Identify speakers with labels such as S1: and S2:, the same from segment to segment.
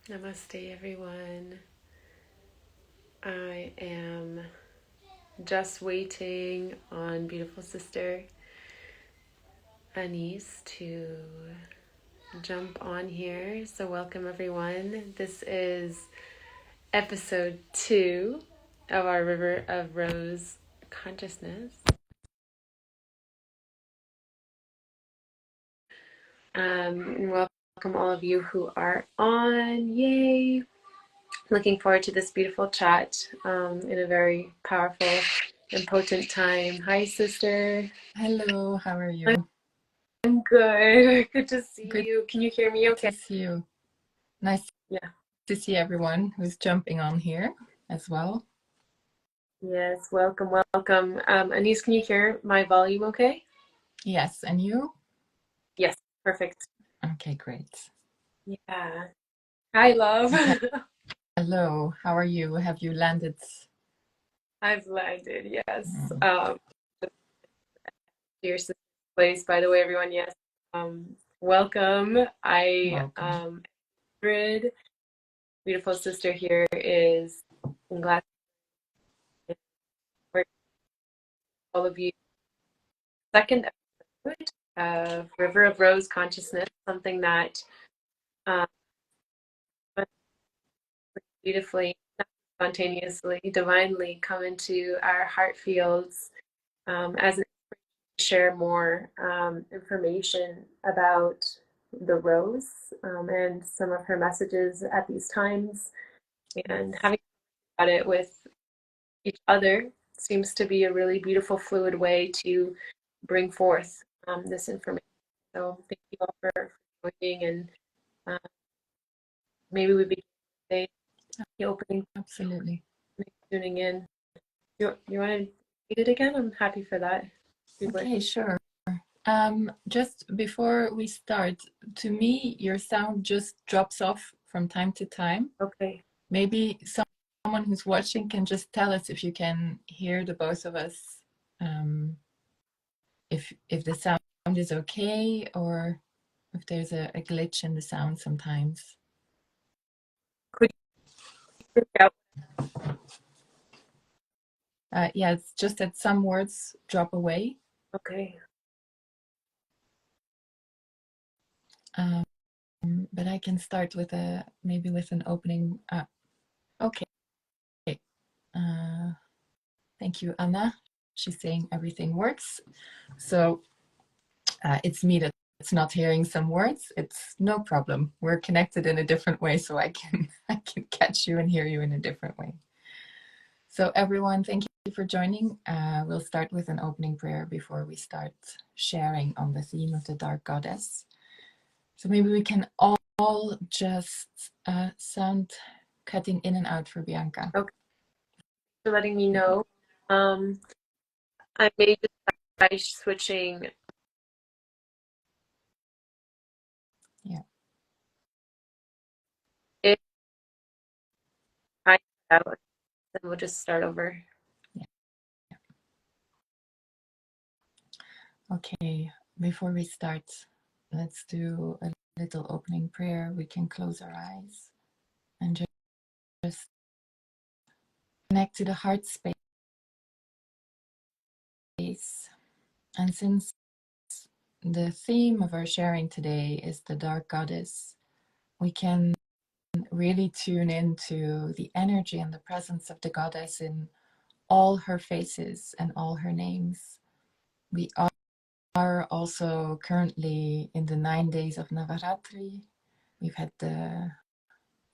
S1: Namaste, everyone. I am just waiting on beautiful sister Anise to jump on here. So, welcome, everyone. This is episode 2 of our River of Rose consciousness. And welcome all of you who are on. Yay! Looking forward to this beautiful chat in a very powerful and potent time. Hi, sister.
S2: Hello, how are you?
S1: I'm good. Good to see
S2: Good
S1: you. Can you hear me okay?
S2: to see you. Nice
S1: Yeah.
S2: to see everyone who's jumping on here as well.
S1: Yes, welcome, welcome. Anise, can you hear my volume okay?
S2: Yes, and you?
S1: Yes, perfect.
S2: Okay, great.
S1: Yeah. Hi, love.
S2: Hello, how are you? Have you landed?
S1: I've landed, yes.
S2: Mm,
S1: To your sister's place, by the way, everyone, yes. Welcome. I
S2: welcome.
S1: Ingrid, beautiful sister here is I'm glad for all of you. Second episode of River of Rose Consciousness, something that um, beautifully, spontaneously, divinely come into our heart fields as an share more information about the rose and some of her messages at these times, and
S2: Yes.
S1: having about it with each other seems to be a really beautiful fluid way to bring forth this information. So thank you all for joining, and uh, maybe we begin today the opening,
S2: Absolutely.
S1: tuning in. You want to read it again? I'm happy for that.
S2: Okay, sure. Just before we start, to me, your sound just drops off from time to time.
S1: Okay.
S2: Maybe someone who's watching can just tell us if you can hear the both of us. If the sound is okay, or if there's a glitch in the sound sometimes.
S1: Could you figure out?
S2: Yeah, it's just that some words drop away.
S1: Okay.
S2: Um, but I can start with maybe with an opening. Okay. Uh, thank you, Anna. She's saying everything works. So it's me that's not hearing some words. It's no problem. We're connected in a different way, so I can I can catch you and hear you in a different way. So everyone, thank you for joining. We'll start with an opening prayer before we start sharing on the theme of the Dark Goddess. So maybe we can all just sound cutting in and out for Bianca.
S1: Okay. For letting me know. I may just try switching.
S2: Yeah.
S1: If I out, then we'll just start over.
S2: Yeah. Okay. Before we start, let's do a little opening prayer. We can close our eyes and just connect to the heart space. And since the theme of our sharing today is the Dark Goddess, we can really tune into the energy and the presence of the goddess in all her faces and all her names. We are also currently in the 9 days of Navaratri. We've had the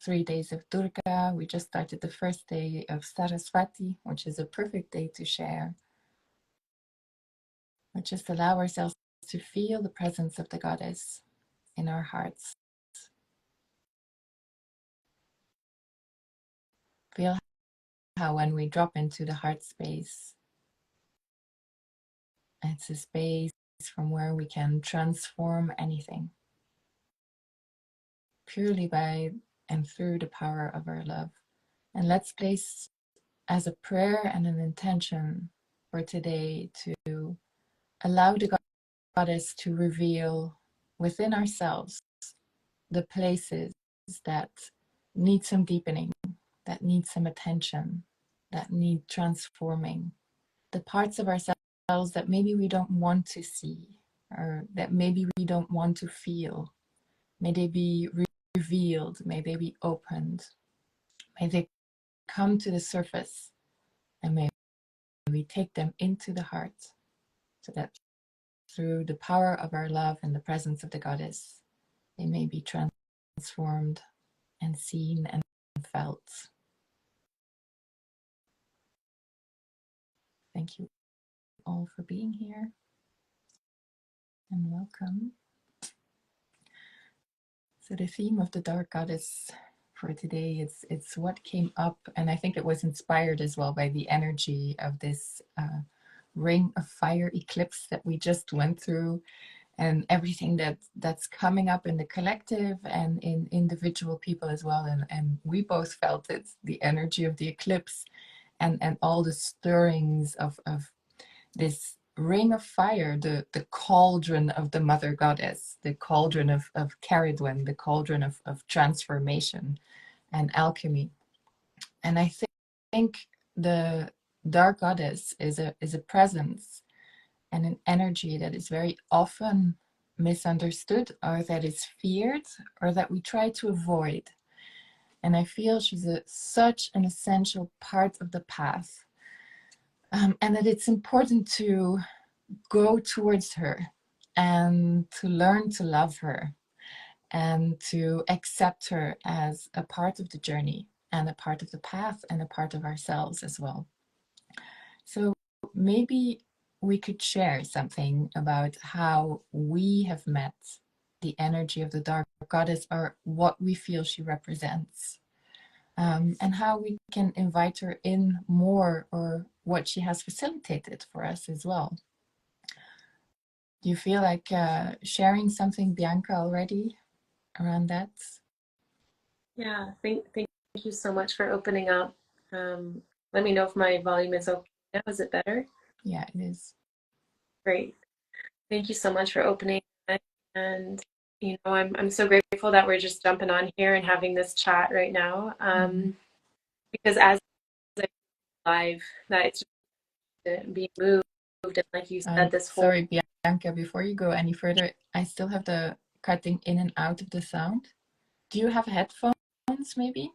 S2: 3 days of Durga. We just started the first day of Saraswati, which is a perfect day to share. We just allow ourselves to feel the presence of the goddess in our hearts. Feel how when we drop into the heart space, it's a space from where we can transform anything purely by and through the power of our love. And let's place as a prayer and an intention for today to allow the goddess to reveal within ourselves the places that need some deepening, that need some attention, that need transforming. The parts of ourselves that maybe we don't want to see, or that maybe we don't want to feel, may they be revealed, may they be opened, may they come to the surface, and may we take them into the heart, so that through the power of our love and the presence of the goddess, they may be transformed and seen and felt. Thank you all for being here, and welcome. So the theme of the dark goddess for today, it's what came up, and I think it was inspired as well by the energy of this ring of fire eclipse that we just went through, and everything that's coming up in the collective and in individual people as well. And we both felt it, the energy of the eclipse, and all the stirrings of this ring of fire, the cauldron of the mother goddess, the cauldron of Caridwen, the cauldron of transformation and alchemy. And I think the dark goddess is a presence and an energy that is very often misunderstood, or that is feared, or that we try to avoid. And I feel she's such an essential part of the path, and that it's important to go towards her and to learn to love her and to accept her as a part of the journey and a part of the path and a part of ourselves as well. So maybe we could share something about how we have met the energy of the dark goddess, or what we feel she represents, and how we can invite her in more, or what she has facilitated for us as well. Do you feel like sharing something, Bianca, already around that?
S1: Yeah, thank you so much for opening up. Let me know if my volume is okay now. Is it better?
S2: Yeah, it is.
S1: Great. Thank you so much for opening that. And I'm so grateful that we're just jumping on here and having this chat right now. Because as I live, that it's just being moved, and like you said, this whole
S2: Sorry, Bianca, before you go any further, I still have the cutting in and out of the sound. Do you have headphones maybe?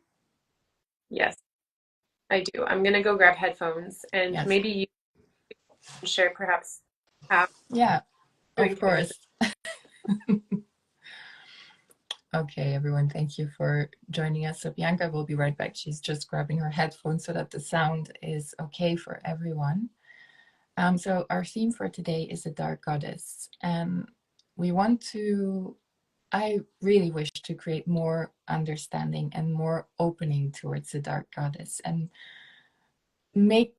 S1: yes, I do. I'm gonna go grab headphones, and
S2: Yes.
S1: maybe you can share perhaps how
S2: Yeah,
S1: you're
S2: of
S1: doing here with
S2: course. Okay, everyone, thank you for joining us. So Bianca will be right back. She's just grabbing her headphones so that the sound is okay for everyone. So our theme for today is the dark goddess. And we want to, I really wish to create more understanding and more opening towards the dark goddess, and make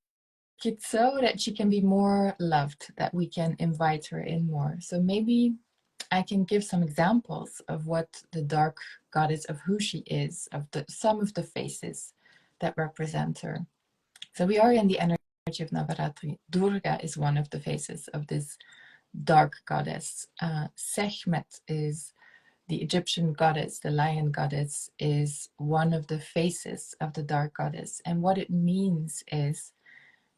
S2: it so that she can be more loved, that we can invite her in more. So maybe I can give some examples of what the dark goddess, of who she is, of some of the faces that represent her. So we are in the energy of Navaratri. Durga is one of the faces of this dark goddess. Sekhmet is the Egyptian goddess, the lion goddess, is one of the faces of the dark goddess. And what it means is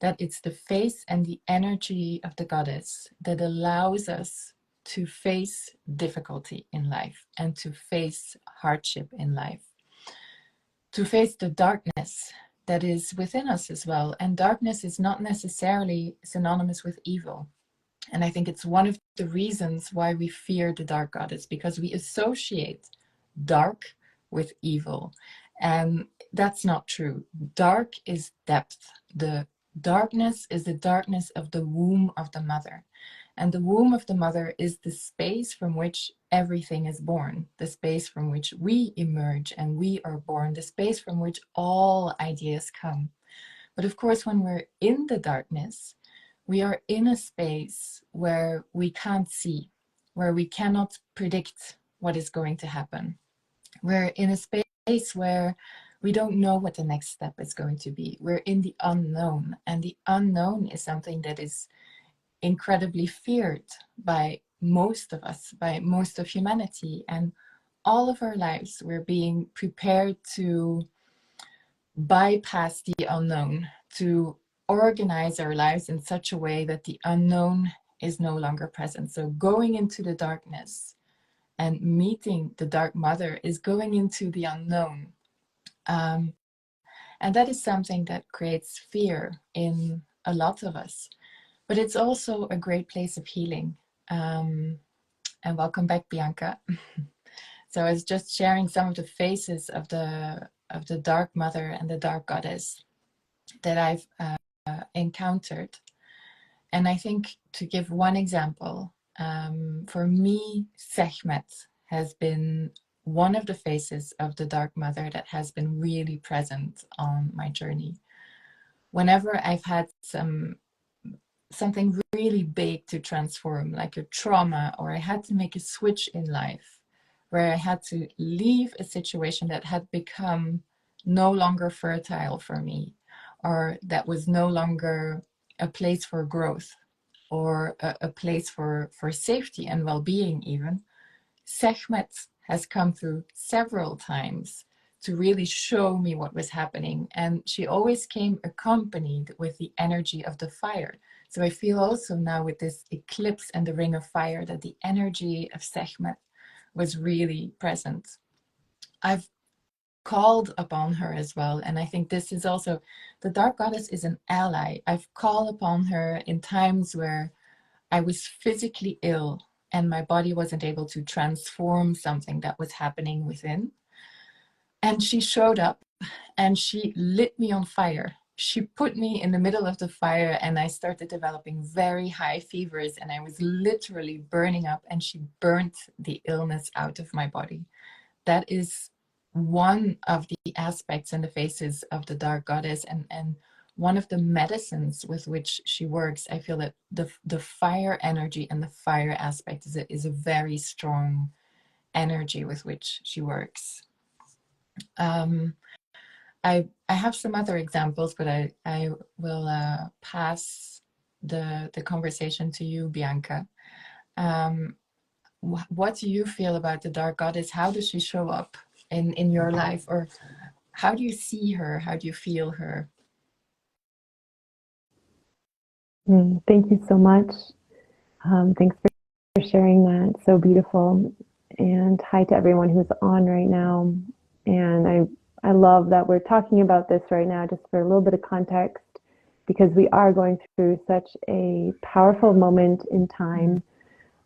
S2: that it's the face and the energy of the goddess that allows us to face difficulty in life and to face hardship in life, to face the darkness that is within us as well. And darkness is not necessarily synonymous with evil. And I think it's one of the reasons why we fear the dark goddess, because we associate dark with evil. And that's not true. Dark is depth. The darkness is the darkness of the womb of the mother. And the womb of the mother is the space from which everything is born, the space from which we emerge and we are born, the space from which all ideas come. But of course, when we're in the darkness, we are in a space where we can't see, where we cannot predict what is going to happen. We're in a space where we don't know what the next step is going to be. We're in the unknown, and the unknown is something that is incredibly feared by most of us, by most of humanity. And all of our lives, we're being prepared to bypass the unknown, to organize our lives in such a way that the unknown is no longer present. So going into the darkness and meeting the Dark Mother is going into the unknown. And that is something that creates fear in a lot of us. But it's also a great place of healing. And welcome back, Bianca. So I was just sharing some of the faces of the Dark Mother and the Dark Goddess that I've encountered. And I think, to give one example, for me, Sekhmet has been one of the faces of the Dark Mother that has been really present on my journey. Whenever I've had something really big to transform, like a trauma, or I had to make a switch in life, where I had to leave a situation that had become no longer fertile for me, or that was no longer a place for growth, or a place for safety and well-being even, Sekhmet has come through several times to really show me what was happening. And she always came accompanied with the energy of the fire. So I feel also now with this eclipse and the ring of fire that the energy of Sekhmet was really present. I've called upon her as well. And I think this is also, the Dark Goddess is an ally. I've called upon her in times where I was physically ill and my body wasn't able to transform something that was happening within. And she showed up and she lit me on fire. She put me in the middle of the fire and I started developing very high fevers and I was literally burning up, and she burnt the illness out of my body. That is one of the aspects and the faces of the Dark Goddess, and one of the medicines with which she works. I feel that the fire energy and the fire aspect is a very strong energy with which she works. I have some other examples, but I will pass the conversation to you, Bianca. What do you feel about the Dark Goddess? How does she show up in your life, or how do you see her? How do you feel her?
S3: Thank you so much. Thanks for sharing that. So beautiful. And hi to everyone who's on right now. And I love that we're talking about this right now, just for a little bit of context, because we are going through such a powerful moment in time.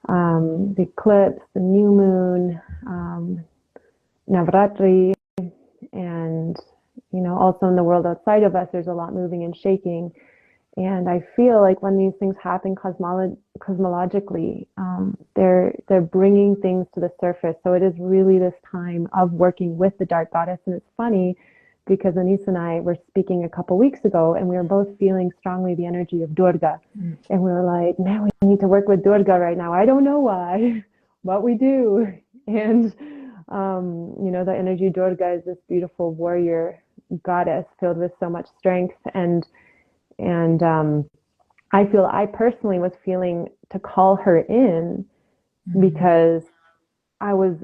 S3: The eclipse, the new moon, Navratri, and also in the world outside of us, there's a lot moving and shaking. And I feel like when these things happen cosmologically, they're bringing things to the surface. So it is really this time of working with the Dark Goddess. And it's funny because Anis and I were speaking a couple weeks ago, and we were both feeling strongly the energy of Durga. And we were like, man, we need to work with Durga right now. I don't know why, but we do. And the energy of Durga is this beautiful warrior goddess filled with so much strength. And I feel I personally was feeling to call her in because I was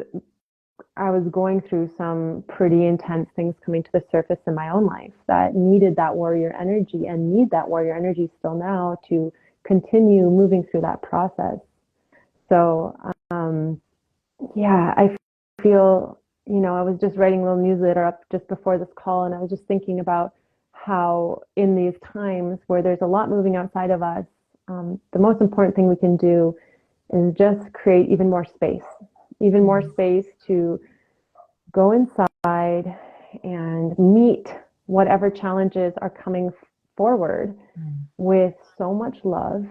S3: going through some pretty intense things coming to the surface in my own life that needed that warrior energy, and need that warrior energy still now to continue moving through that process. So I feel, I was just writing a little newsletter up just before this call, and I was just thinking about how in these times where there's a lot moving outside of us, the most important thing we can do is just create even more space to go inside and meet whatever challenges are coming forward with so much love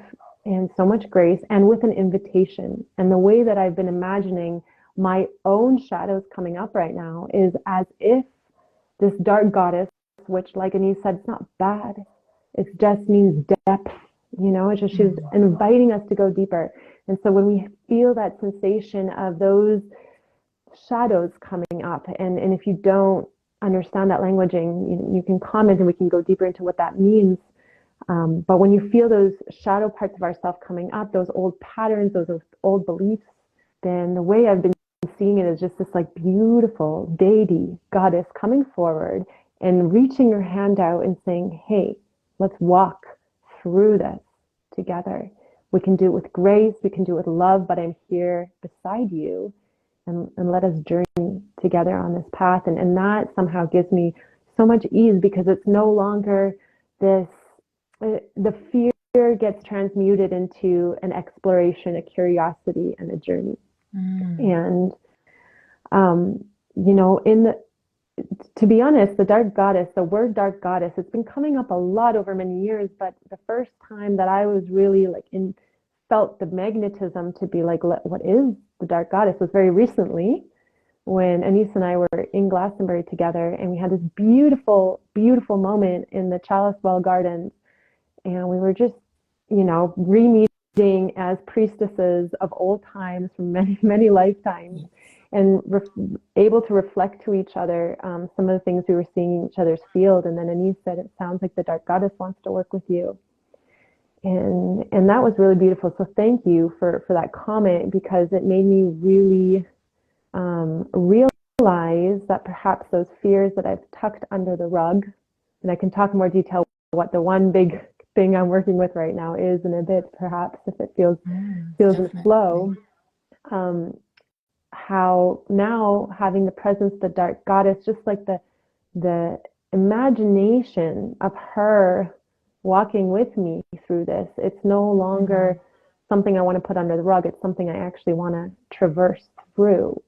S3: and so much grace, and with an invitation. And the way that I've been imagining my own shadows coming up right now is as if this dark goddess, which, like Anise said, it's not bad. It just means depth. It's just she's inviting us to go deeper. And so when we feel that sensation of those shadows coming up, and if you don't understand that languaging, you can comment and we can go deeper into what that means. But when you feel those shadow parts of ourselves coming up, those old patterns, those old beliefs, then the way I've been seeing it as just this like beautiful deity goddess coming forward and reaching her hand out and saying, hey, let's walk through this together. We can do it with grace, we can do it with love, but I'm here beside you, and let us journey together on this path. And that somehow gives me so much ease, because it's no longer this, the fear gets transmuted into an exploration, a curiosity, and a journey. And, you know, to be honest, the dark goddess, the word dark goddess, it's been coming up a lot over many years, but the first time that I was really like felt the magnetism to be like, what is the dark goddess, was very recently, when Anise and I were in Glastonbury together, and we had this beautiful, beautiful moment in the Chalice Well Gardens, and we were just, you know, re-meeting as priestesses of old times from many, many lifetimes, and able to reflect to each other some of the things we were seeing in each other's field. And then Anise said, it sounds like the dark goddess wants to work with you. And that was really beautiful. So thank you for that comment, because it made me really realize that perhaps those fears that I've tucked under the rug, and I can talk in more detail what the one big thing I'm working with right now is in a bit, perhaps, if it feels in the flow. How now having the presence of the dark goddess, just like the imagination of her walking with me through this, it's no longer something I want to put under the rug. It's something I actually want to traverse through.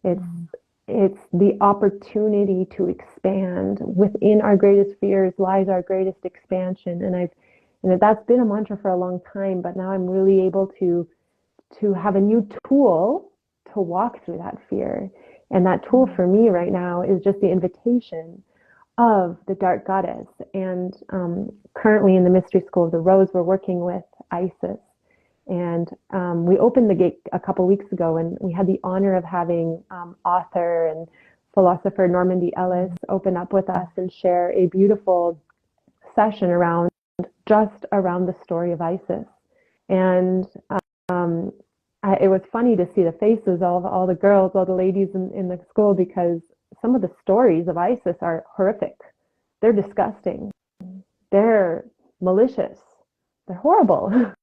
S3: It's the opportunity to expand. Within our greatest fears lies our greatest expansion. And that's been a mantra for a long time, but now I'm really able to have a new tool to walk through that fear. And that tool for me right now is just the invitation of the dark goddess. And currently in the Mystery School of the Rose, we're working with Isis. And we opened the gate a couple weeks ago, and we had the honor of having author and philosopher Norman D. Ellis open up with us and share a beautiful session just around the story of Isis. And it was funny to see the faces of all the girls, all the ladies in the school, because some of the stories of Isis are horrific. They're disgusting. They're malicious. They're horrible.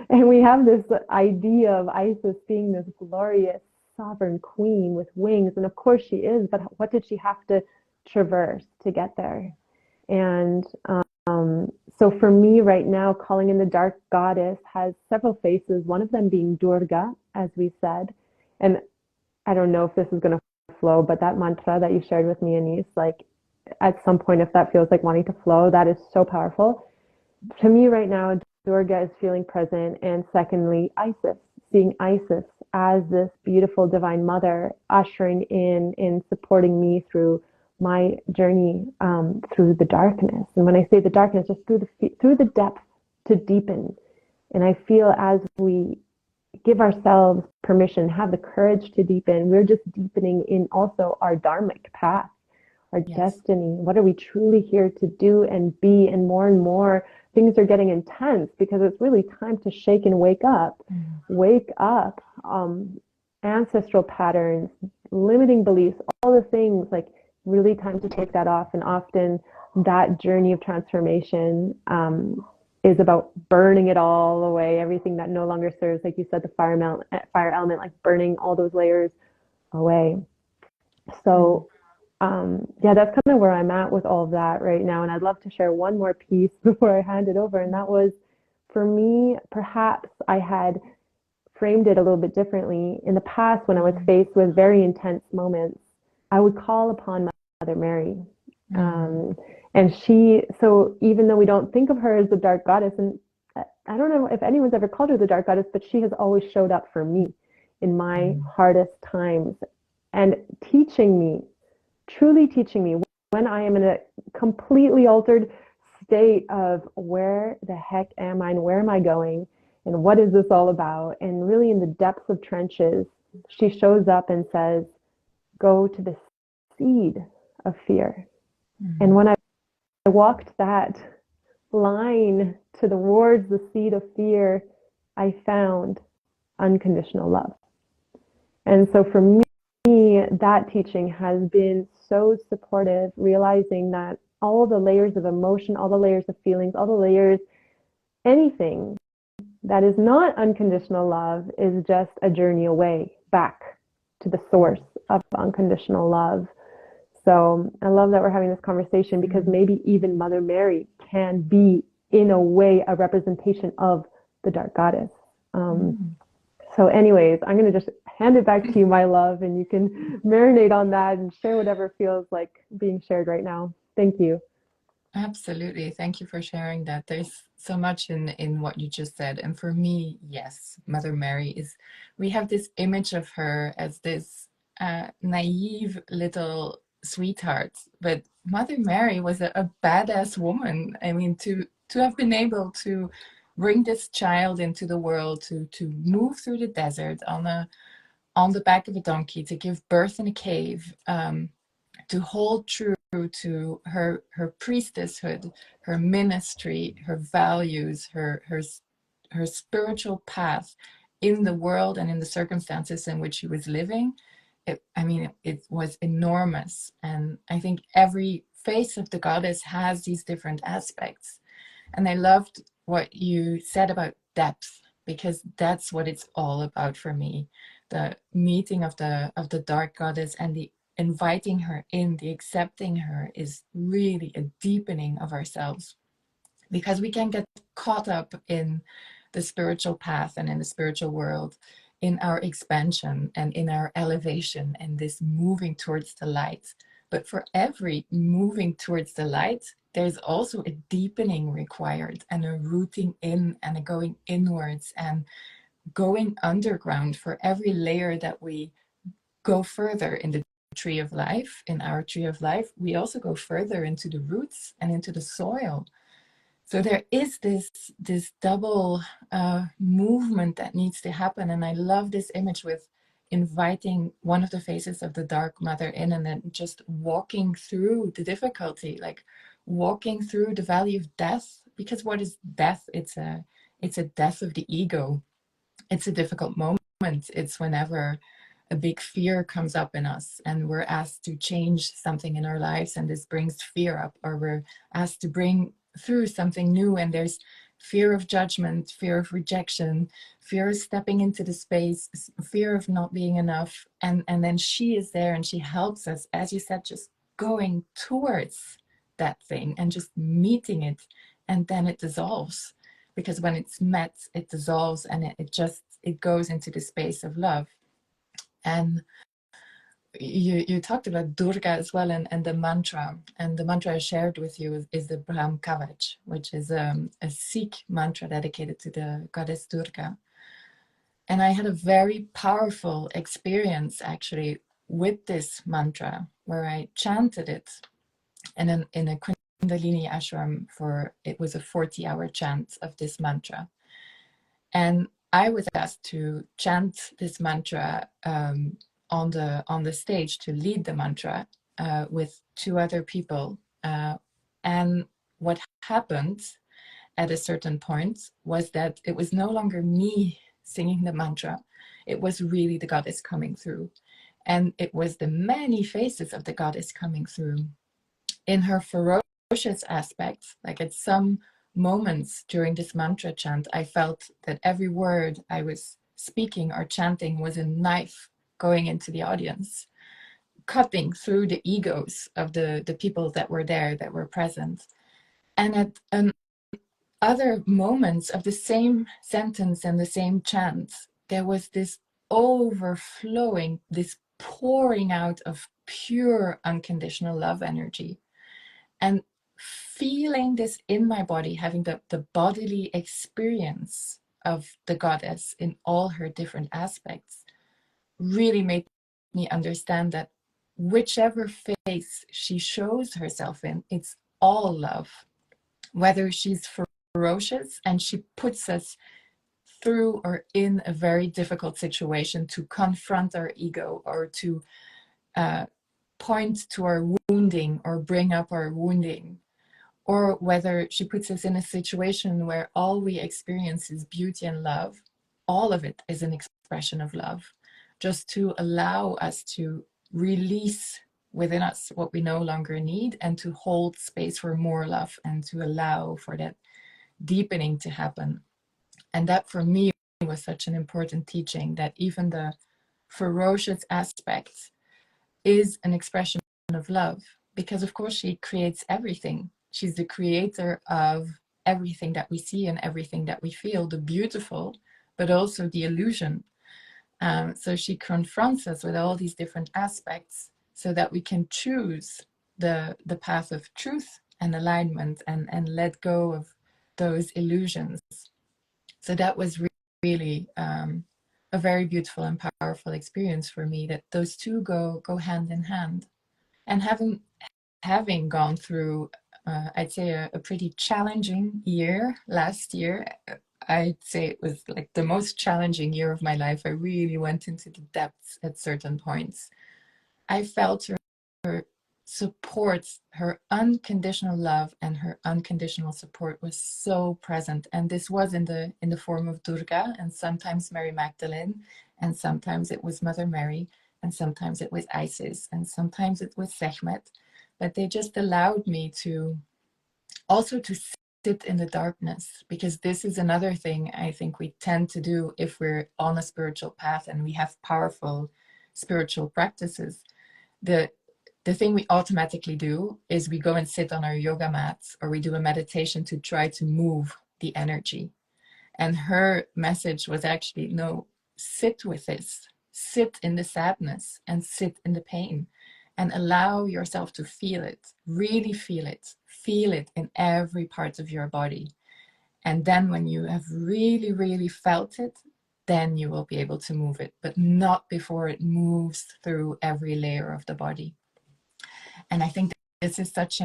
S3: And we have this idea of Isis being this glorious sovereign queen with wings. And of course she is, but what did she have to traverse to get there? And so for me right now, calling in the dark goddess has several faces, one of them being Durga, as we said. And I don't know if this is going to flow, but that mantra that you shared with me, Anise, like at some point, if that feels like wanting to flow, that is so powerful. To me right now, Durga is feeling present. And secondly, Isis, seeing Isis as this beautiful divine mother ushering in and supporting me through my journey through the darkness. And when I say the darkness, just through the depth, to deepen. And I feel as we give ourselves permission, have the courage to deepen, we're just deepening in also our dharmic path, our destiny. What are we truly here to do and be? And more things are getting intense, because it's really time to shake and wake up. Wake up. Ancestral patterns, limiting beliefs, all the things, like really time to take that off. And often that journey of transformation is about burning it all away, everything that no longer serves, like you said, the fire element, like burning all those layers away. So that's kind of where I'm at with all of that right now. And I'd love to share one more piece before I hand it over. And that was, for me, perhaps I had framed it a little bit differently. In the past, when I was faced with very intense moments, I would call upon Mother Mary. And so even though we don't think of her as the dark goddess, and I don't know if anyone's ever called her the dark goddess, but she has always showed up for me in my hardest times, and truly teaching me when I am in a completely altered state of where the heck am I and where am I going and what is this all about? And really in the depths of trenches, she shows up and says, go to the seed of fear. And when I walked that line towards the seed of fear, I found unconditional love. And so for me, that teaching has been so supportive, realizing that all the layers of emotion, all the layers of feelings, all the layers, anything that is not unconditional love is just a journey away back to the source of unconditional love. So I love that we're having this conversation because maybe even Mother Mary can be, in a way, a representation of the dark goddess. So, anyways, I'm going to just hand it back to you, my love, and you can marinate on that and share whatever feels like being shared right now. Thank you.
S2: Absolutely. Thank you for sharing that. There's so much in what you just said. And for me, yes, Mother Mary is, we have this image of her as this naive little sweetheart, but Mother Mary was a badass woman. I mean, to have been able to bring this child into the world, to move through the desert on the back of a donkey, to give birth in a cave, to hold true to her priestesshood, her ministry, her values, her spiritual path in the world and in the circumstances in which she was living. It was enormous. And I think every face of the goddess has these different aspects. And I loved what you said about depth, because that's what it's all about for me. The meeting of the dark goddess and the inviting her in, the accepting her, is really a deepening of ourselves, because we can get caught up in the spiritual path and in the spiritual world, in our expansion and in our elevation and this moving towards the light. But for every moving towards the light, there's also a deepening required, and a rooting in and a going inwards and going underground. For every layer that we go further in the tree of life, in our tree of life, we also go further into the roots and into the soil. So there is this double movement that needs to happen. And I love this image with inviting one of the faces of the dark mother in, and then just walking through the difficulty, like walking through the valley of death. Because what is death? It's a death of the ego. It's a difficult moment. It's whenever a big fear comes up in us and we're asked to change something in our lives, and this brings fear up, or we're asked to bring through something new, and there's fear of judgment, fear of rejection, fear of stepping into the space, fear of not being enough. And then she is there and she helps us, as you said, just going towards that thing and just meeting it, and then it dissolves. Because when it's met, it dissolves, and it goes into the space of love. And you talked about Durga as well, and the mantra. And the mantra I shared with you is the Brahm Kavach, which is a Sikh mantra dedicated to the goddess Durga. And I had a very powerful experience actually with this mantra, where I chanted it in a Kundalini ashram. It was a 40-hour chant of this mantra. And I was asked to chant this mantra on the stage, to lead the mantra with two other people. And what happened at a certain point was that it was no longer me singing the mantra. It was really the goddess coming through. And it was the many faces of the goddess coming through in her ferocious aspects. Like at some moments during this mantra chant, I felt that every word I was speaking or chanting was a knife going into the audience, cutting through the egos of the people that were there, that were present. And at other moments of the same sentence and the same chant, there was this overflowing, this pouring out of pure unconditional love energy. And feeling this in my body, having the bodily experience of the goddess in all her different aspects, really made me understand that whichever face she shows herself in, it's all love. Whether she's ferocious and she puts us through or in a very difficult situation to confront our ego, or to point to our wounding or bring up our wounding, or whether she puts us in a situation where all we experience is beauty and love, all of it is an expression of love. just to allow us to release within us what we no longer need, and to hold space for more love, and to allow for that deepening to happen. And that for me was such an important teaching, that even the ferocious aspect is an expression of love, because of course she creates everything. She's the creator of everything that we see and everything that we feel, the beautiful, but also the illusion. So she confronts us with all these different aspects so that we can choose the path of truth and alignment, and let go of those illusions. So that was really a very beautiful and powerful experience for me, that those two go hand in hand. And having gone through, I'd say a pretty challenging year last year. I'd say it was like the most challenging year of my life. I really went into the depths at certain points. I felt her support, her unconditional love and her unconditional support was so present. And this was in the form of Durga, and sometimes Mary Magdalene, and sometimes it was Mother Mary, and sometimes it was Isis, and sometimes it was Sekhmet. But they just allowed me to also to sit in the darkness, because this is another thing I think we tend to do if we're on a spiritual path and we have powerful spiritual practices. The thing we automatically do is we go and sit on our yoga mats, or we do a meditation to try to move the energy. And her message was actually, no, sit with this, sit in the sadness and sit in the pain, and allow yourself to feel it, really feel it in every part of your body. And then when you have really, really felt it, then you will be able to move it, but not before it moves through every layer of the body. And I think this is such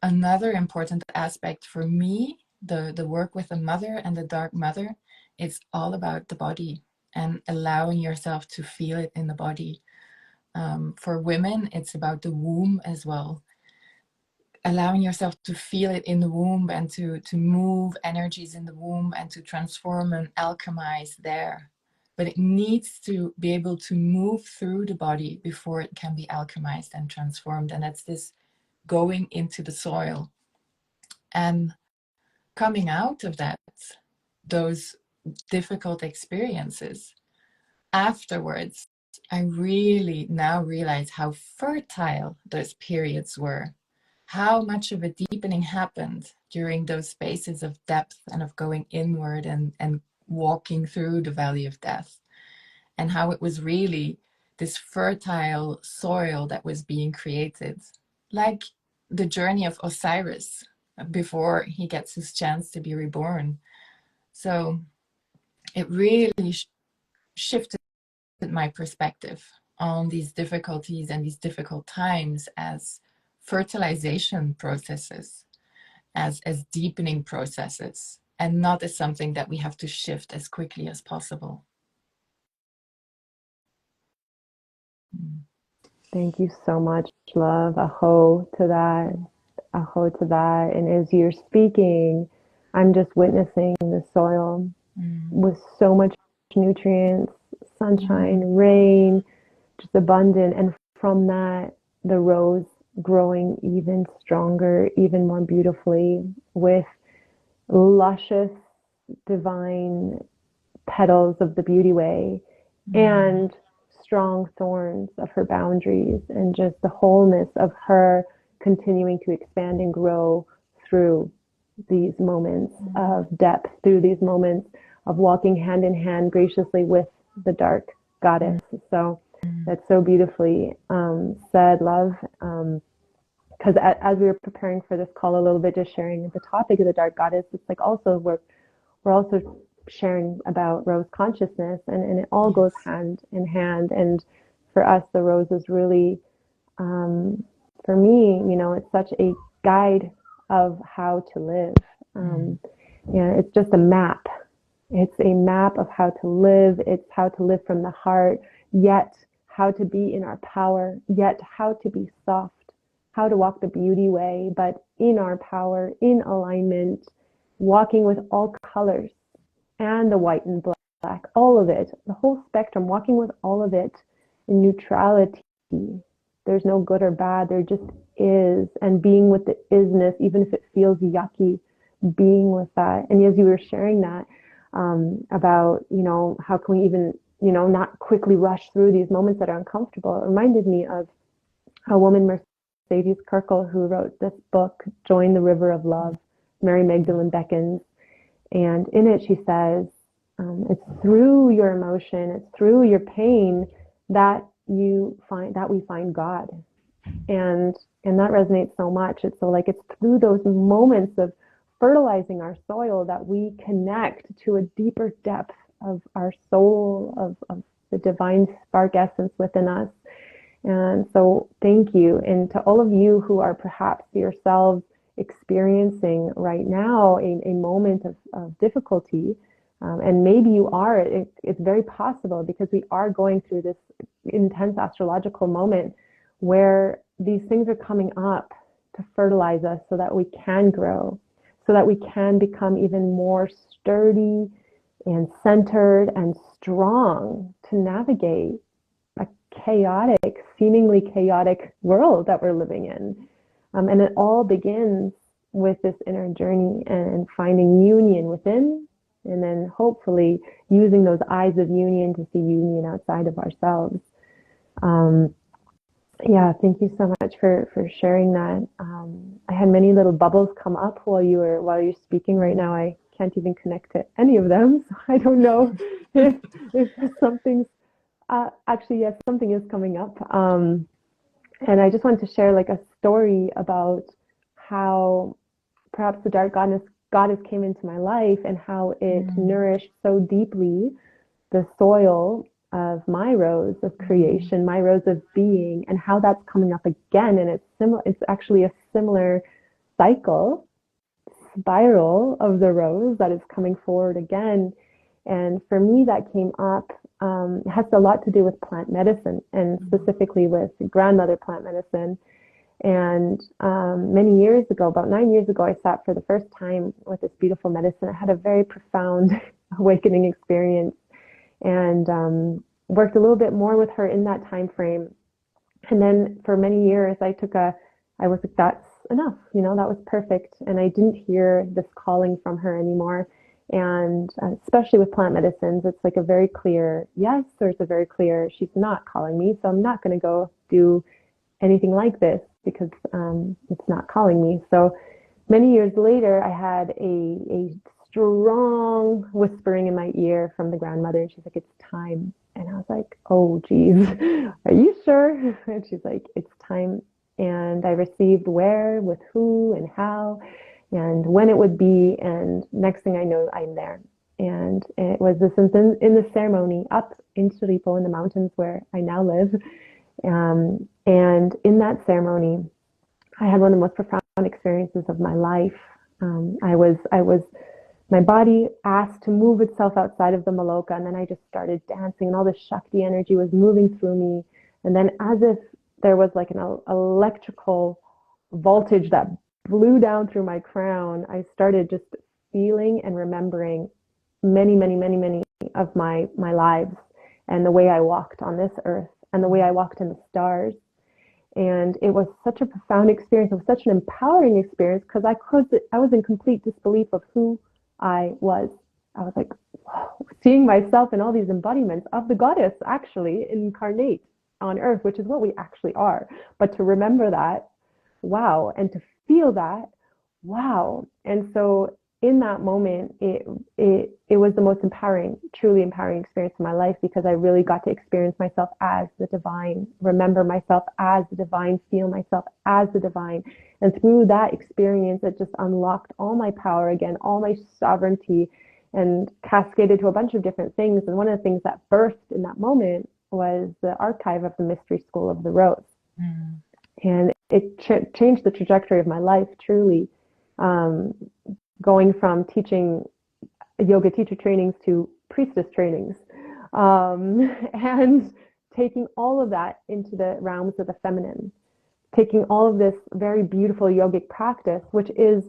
S2: another important aspect for me, the work with the mother and the dark mother. It's all about the body and allowing yourself to feel it in the body. For women, it's about the womb as well. Allowing yourself to feel it in the womb, and to move energies in the womb, and to transform and alchemize there. But it needs to be able to move through the body before it can be alchemized and transformed. And that's this going into the soil and coming out of that, those difficult experiences. Afterwards, I really now realize how fertile those periods were, how much of a deepening happened during those spaces of depth and of going inward and walking through the valley of death, and how it was really this fertile soil that was being created, like the journey of Osiris before he gets his chance to be reborn. So it really shifted my perspective on these difficulties and these difficult times as fertilization processes, as deepening processes, and not as something that we have to shift as quickly as possible.
S3: Thank you so much, love. Aho to that. Aho to that. And as you're speaking, I'm just witnessing the soil with so much nutrients, sunshine, rain, just abundant. And from that, the rose growing even stronger, even more beautifully, with luscious, divine petals of the beauty way, and strong thorns of her boundaries, and just the wholeness of her continuing to expand and grow through these moments of depth, through these moments of walking hand in hand graciously with the dark goddess. So that's so beautifully said, love. Because as we were preparing for this call a little bit, just sharing the topic of the dark goddess, it's like also we're also sharing about rose consciousness, and it all goes hand in hand. And for us, the rose is really, for me, it's such a guide of how to live. It's just a map. It's a map of how to live. It's how to live from the heart, yet how to be in our power, yet how to be soft, how to walk the beauty way, but in our power, in alignment, walking with all colors and the white and all of it, the whole spectrum, walking with all of it in neutrality. There's no good or bad, there just is. And being with the isness, even if it feels yucky, being with that. And as you were sharing that, about, how can we even, not quickly rush through these moments that are uncomfortable, it reminded me of a woman, Mercedes Kirkle, who wrote this book, Join the River of Love, Mary Magdalene beckons. And in it, she says, it's through your emotion, it's through your pain that we find God. And that resonates so much. It's through those moments of fertilizing our soil that we connect to a deeper depth of our soul, of the divine spark essence within us. And so thank you. And to all of you who are perhaps yourselves experiencing right now a moment of difficulty, and maybe you are, it's very possible, because we are going through this intense astrological moment where these things are coming up to fertilize us so that we can grow, so that we can become even more sturdy and centered and strong to navigate a seemingly chaotic world that we're living in. And it all begins with this inner journey and finding union within, and then hopefully using those eyes of union to see union outside of ourselves. Yeah, thank you so much for sharing that. I had many little bubbles come up while you're speaking right now. I can't even connect to any of them, so I don't know if something's actually, yes, something is coming up. And I just wanted to share a story about how perhaps the dark goddess came into my life, and how it nourished so deeply the soil of my rose of creation, my rose of being, and how that's coming up again. And it's actually a similar spiral of the rose that is coming forward again. And for me, that came up, has a lot to do with plant medicine, and specifically with grandmother plant medicine. And many years ago, about 9 years ago, I sat for the first time with this beautiful medicine. I had a very profound awakening experience, and worked a little bit more with her in that time frame. And then for many years, I was like, that's enough, that was perfect. And I didn't hear this calling from her anymore. And especially with plant medicines, it's like a very clear yes, or it's a very clear, she's not calling me, so I'm not going to go do anything like this, because it's not calling me. So many years later, I had a strong whispering in my ear from the grandmother, and she's like, it's time. And I was like, oh geez, are you sure? And she's like, it's time. And I received where, with who, and how, and when it would be. And next thing I know, I'm there. And it was in the ceremony up in Chiripo, in the mountains where I now live. And in that ceremony, I had one of the most profound experiences of my life. My body asked to move itself outside of the maloka, and then I just started dancing, and all this Shakti energy was moving through me. And then, as if there was like an electrical voltage that blew down through my crown, I started just feeling and remembering many, many, many, many of my lives, and the way I walked on this earth, and the way I walked in the stars. And it was such a profound experience. It was such an empowering experience, because I was in complete disbelief of who I was. I was like, whoa, seeing myself in all these embodiments of the goddess actually incarnate on earth, which is what we actually are. But to remember that, wow, and to feel that, wow. And so in that moment, it was the most empowering, truly empowering experience of my life, because I really got to experience myself as the divine, remember myself as the divine, feel myself as the divine. And through that experience, it just unlocked all my power again, all my sovereignty, and cascaded to a bunch of different things. And one of the things that birthed in that moment was the archive of the Mystery School of the Rose. And it changed the trajectory of my life, truly. Going from teaching yoga teacher trainings to priestess trainings, and taking all of that into the realms of the feminine, taking all of this very beautiful yogic practice, which is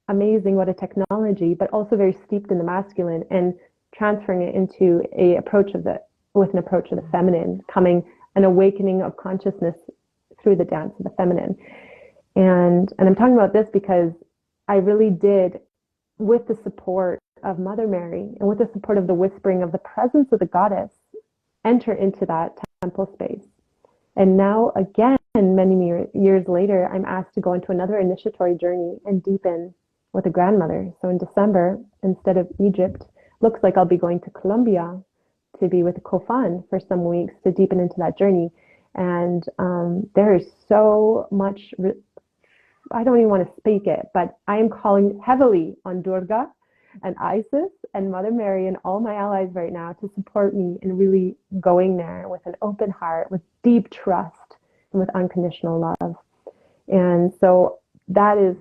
S3: amazing, what a technology, but also very steeped in the masculine, and transferring it into a approach of the with an approach of the feminine, coming an awakening of consciousness through the dance of the feminine. And I'm talking about this because I really did, with the support of Mother Mary and with the support of the whispering of the presence of the goddess, enter into that temple space. And now again, many years later, I'm asked to go into another initiatory journey and deepen with a grandmother. So in December, instead of Egypt, looks like I'll be going to Colombia to be with Kofan for some weeks to deepen into that journey. And there is so much, I don't even want to speak it, but I am calling heavily on Durga and Isis and Mother Mary and all my allies right now to support me in really going there with an open heart, with deep trust, and with unconditional love. And so that is,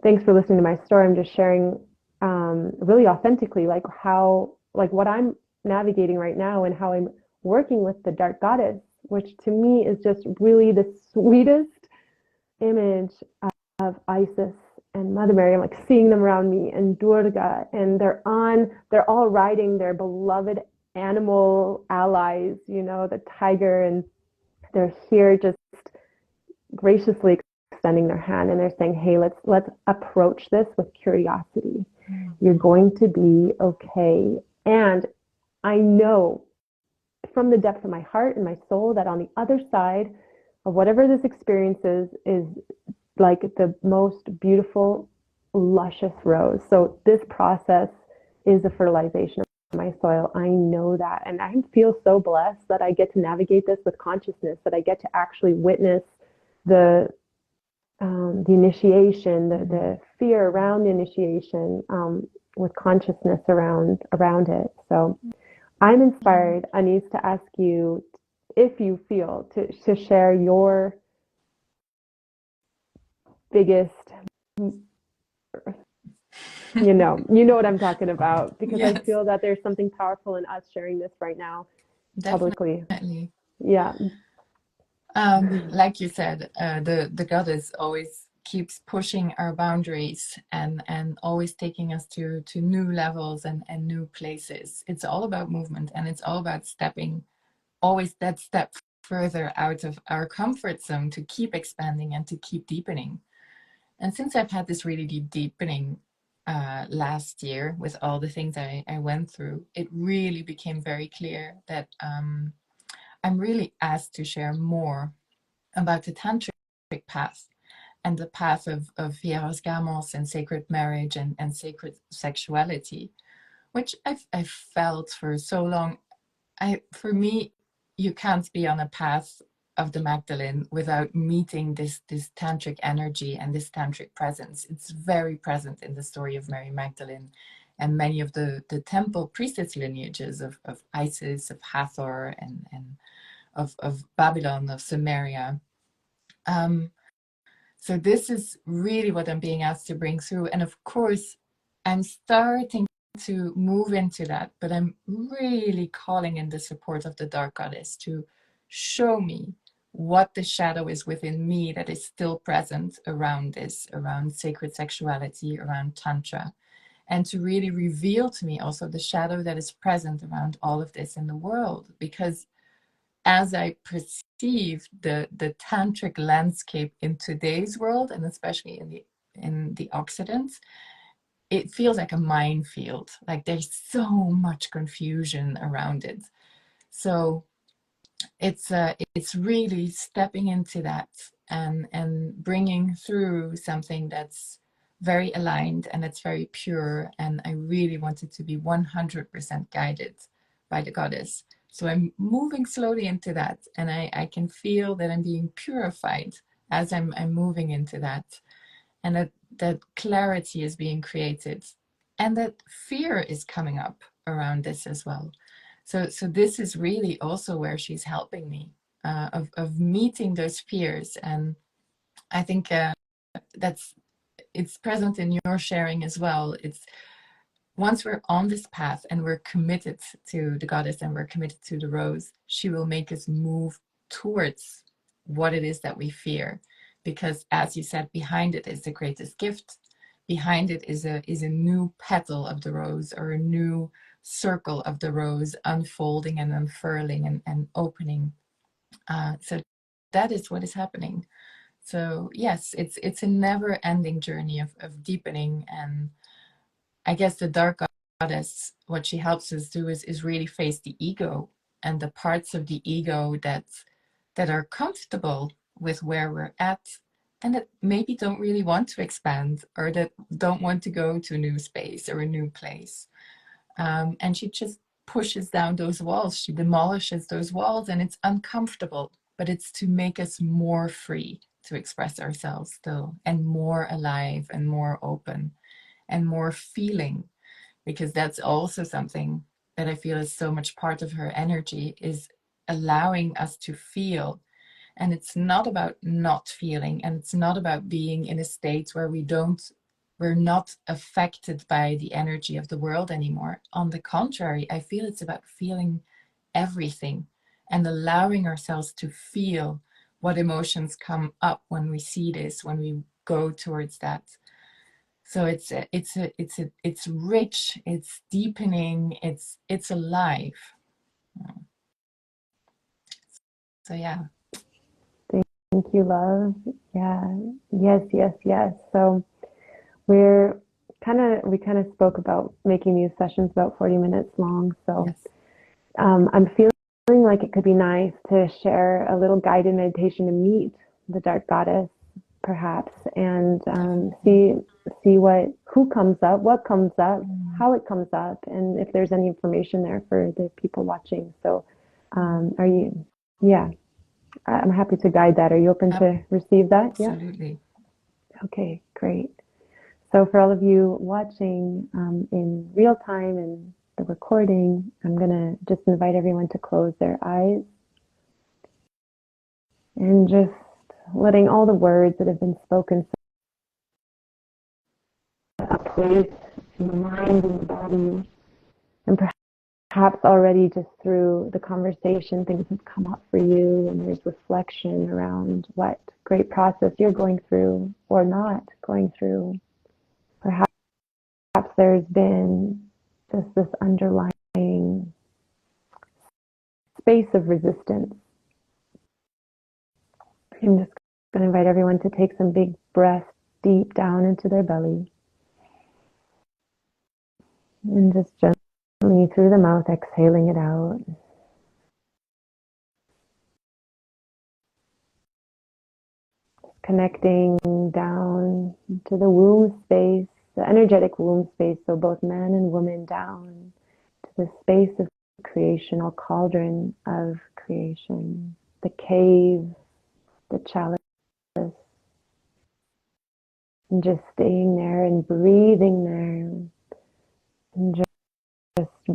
S3: thanks for listening to my story. I'm just sharing really authentically like what I'm navigating right now and how I'm working with the dark goddess, which to me is just really the sweetest image of Isis and Mother Mary. I'm like seeing them around me, and Durga, and they're all riding their beloved animal allies, the tiger, and they're here just graciously extending their hand, and they're saying, hey, let's approach this with curiosity. You're going to be okay. And I know from the depth of my heart and my soul that on the other side of whatever this experience is like the most beautiful, luscious rose. So this process is a fertilization of my soil. I know that. And I feel so blessed that I get to navigate this with consciousness, that I get to actually witness the initiation, the fear around the initiation, with consciousness around it. So I'm inspired, Anis, to ask you if you feel to share your biggest, you know what I'm talking about, because
S2: Yes.
S3: I feel that there's something powerful in us sharing this right now publicly.
S2: Definitely.
S3: Yeah.
S2: Like you said, the goddess always keeps pushing our boundaries and always taking us to new levels and new places. It's all about movement, and it's all about stepping always that step further out of our comfort zone to keep expanding and to keep deepening. And since I've had this really deep deepening last year with all the things I went through, it really became very clear that I'm really asked to share more about the tantric path and the path of hieros and sacred marriage and sacred sexuality, which I've felt for so long. For me, you can't be on a path of the Magdalene without meeting this tantric energy and this tantric presence. It's very present in the story of Mary Magdalene and many of the temple priestess lineages of Isis, of Hathor, and of Babylon, of Samaria. So this is really what I'm being asked to bring through. And of course, I'm starting to move into that, but I'm really calling in the support of the dark goddess to show me what the shadow is within me that is still present around this, around sacred sexuality, around Tantra, and to really reveal to me also the shadow that is present around all of this in the world. Because as I perceive the tantric landscape in today's world, and especially in the Occident, it feels like a minefield. Like there's so much confusion around it. So it's really stepping into that and bringing through something that's very aligned and that's very pure. And I really want it to be 100% guided by the goddess. So I'm moving slowly into that, and I can feel that I'm being purified as I'm moving into that, and that clarity is being created, and that fear is coming up around this as well. So this is really also where she's helping me, of meeting those fears. And I think it's present in your sharing as well. It's once we're on this path and we're committed to the goddess and we're committed to the rose, she will make us move towards what it is that we fear. Because as you said, behind it is the greatest gift. Behind it is a new petal of the rose, or a new circle of the rose unfolding and unfurling and opening. So that is what is happening. So yes, it's a never-ending journey of deepening. And I guess the dark goddess, what she helps us do is really face the ego and the parts of the ego that are comfortable with where we're at and that maybe don't really want to expand or that don't want to go to a new space or a new place. And she just pushes down those walls. She demolishes those walls, and it's uncomfortable, but it's to make us more free to express ourselves still, and more alive and more open and more feeling, because that's also something that I feel is so much part of her energy, is allowing us to feel. And it's not about not feeling, and it's not about being in a state where we're not affected by the energy of the world anymore. On the contrary, I feel it's about feeling everything and allowing ourselves to feel what emotions come up when we see this, when we go towards that. So it's rich, it's deepening, it's alive. So yeah.
S3: Thank you, love. Yeah. Yes. So we kind of spoke about making these sessions about 40 minutes long. So
S2: Yes.
S3: I'm feeling like it could be nice to share a little guided meditation to meet the dark goddess, perhaps, and see who comes up, what comes up, how it comes up, and if there's any information there for the people watching. So, are you? Yeah, I'm happy to guide that. Are you open to receive that?
S2: Absolutely.
S3: Yeah. Okay, great. So for all of you watching in real time and the recording, I'm going to just invite everyone to close their eyes and just letting all the words that have been spoken a place in the mind and the body. And perhaps already just through the conversation, things have come up for you and there's reflection around what great process you're going through or not going through. Perhaps there's been just this underlying space of resistance. I'm just going to invite everyone to take some big breaths deep down into their belly. And just gently through the mouth, exhaling it out. Connecting down to the womb space, the energetic womb space, so both man and woman down to the space of creation, or cauldron of creation, the cave, the chalice, and just staying there and breathing there, and just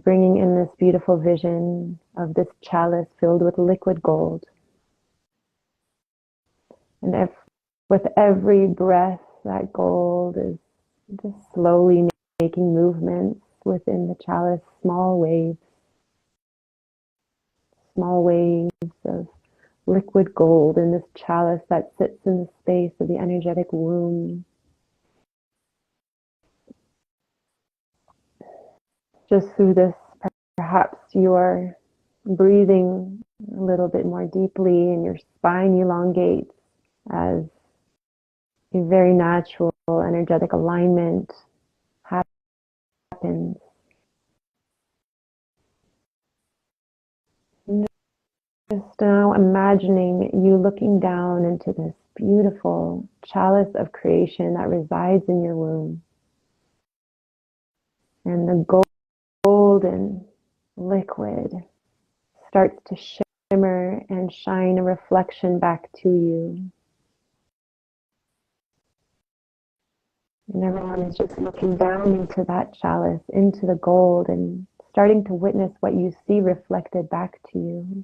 S3: bringing in this beautiful vision of this chalice filled with liquid gold. And with every breath, that gold is just slowly making movements within the chalice, small waves of liquid gold in this chalice that sits in the space of the energetic womb. Just through this, perhaps you are breathing a little bit more deeply and your spine elongates as a very natural energetic alignment happens. Just now imagining you looking down into this beautiful chalice of creation that resides in your womb. And the golden liquid starts to shimmer and shine a reflection back to you. And everyone is just looking down into that chalice, into the gold, and starting to witness what you see reflected back to you.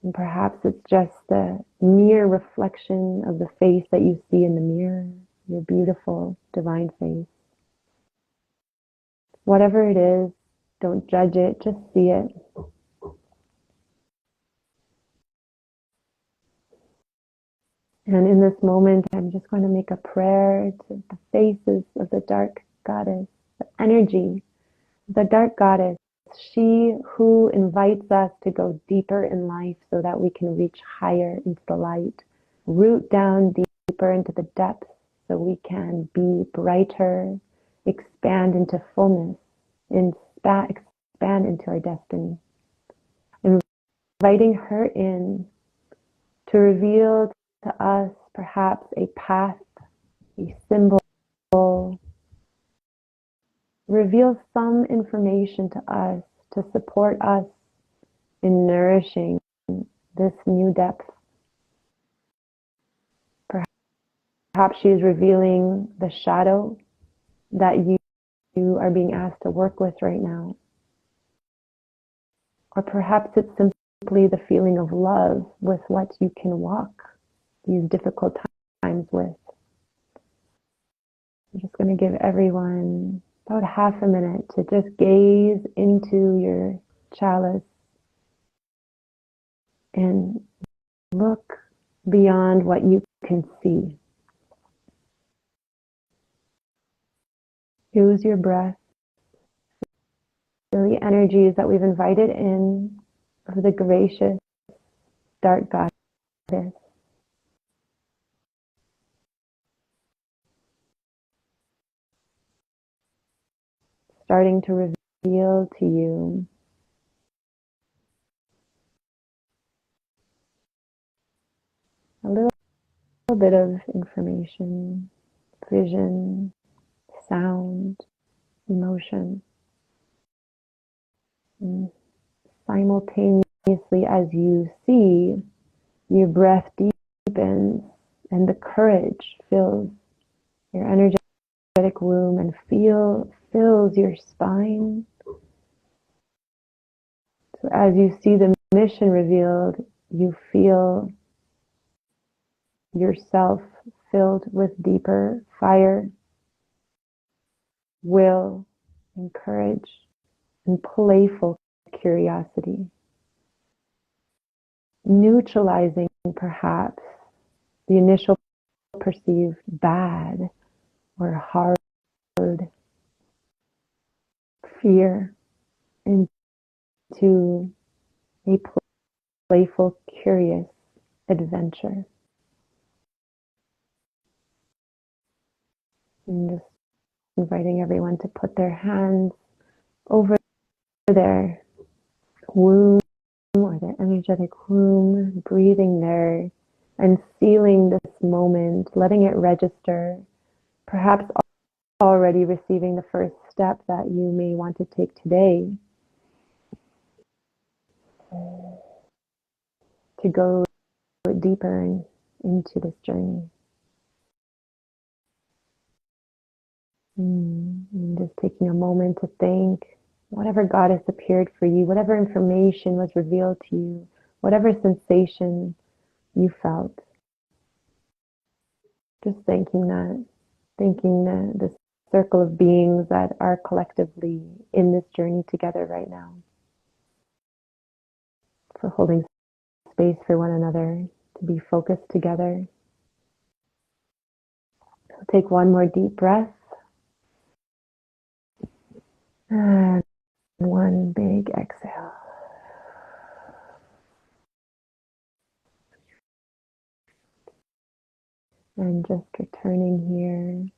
S3: And perhaps it's just the mere reflection of the face that you see in the mirror, your beautiful divine face. Whatever it is, don't judge it, just see it. And in this moment, I'm just going to make a prayer to the faces of the dark goddess, the energy, the dark goddess, she who invites us to go deeper in life so that we can reach higher into the light, root down deeper into the depths so we can be brighter, expand into fullness, expand into our destiny. Inviting her in to reveal to us perhaps a path, a symbol, reveal some information to us to support us in nourishing this new depth. Perhaps she is revealing the shadow that you are being asked to work with right now. Or perhaps it's simply the feeling of love with what you can walk these difficult times with. I'm just going to give everyone about half a minute to just gaze into your chalice and look beyond what you can see. Use your breath. Feel the energies that we've invited in of the gracious dark goddess. Starting to reveal to you a little bit of information, vision, sound, emotion. And simultaneously, as you see, your breath deepens and the courage fills your energetic womb and fills your spine. So as you see the mission revealed, you feel yourself filled with deeper fire, will, and courage, and playful curiosity, neutralizing perhaps the initial perceived bad or hard fear into a playful, curious adventure. And just inviting everyone to put their hands over their womb or their energetic womb, breathing there and sealing this moment, letting it register, perhaps already receiving the first step that you may want to take today to go deeper into this journey. And just taking a moment to thank whatever goddess appeared for you, whatever information was revealed to you, whatever sensation you felt. Just thanking this circle of beings that are collectively in this journey together right now, for holding space for one another, to be focused together. So take one more deep breath. And one big exhale. And just returning here.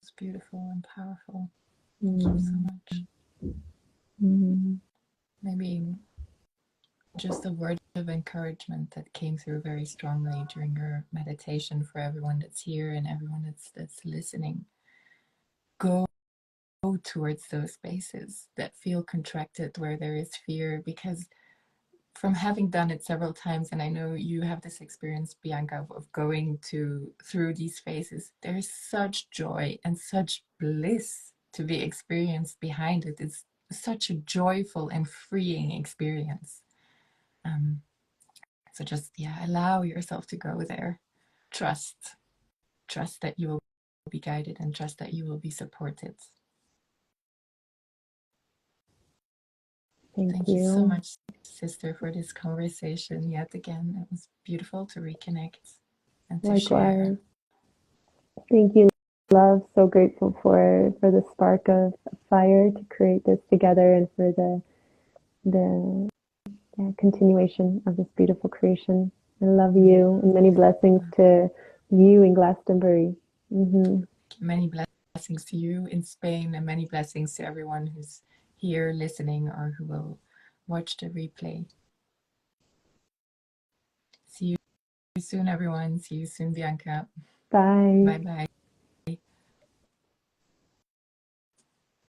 S2: It's beautiful and powerful. Thank you so much. Maybe just a word of encouragement that came through very strongly during your meditation for everyone that's here and everyone that's listening. Go towards those spaces that feel contracted, where there is fear, because from having done it several times, and I know you have this experience, Bianca, of going through these phases, there is such joy and such bliss to be experienced behind it. It's such a joyful and freeing experience. So just, allow yourself to go there. Trust that you will be guided, and trust that you will be supported.
S3: Thank
S2: Thank you so
S3: you.
S2: much, sister, for this conversation yet again. It was beautiful to reconnect and to share.
S3: Likewise. Thank you, love. So grateful for the spark of fire to create this together and for the continuation of this beautiful creation. I love you and many blessings to you in Glastonbury. Mm-hmm.
S2: Many blessings to you in Spain and many blessings to everyone who's here listening or who will watch the replay. See you soon, everyone. See you soon, Bianca.
S3: Bye.
S2: Bye bye.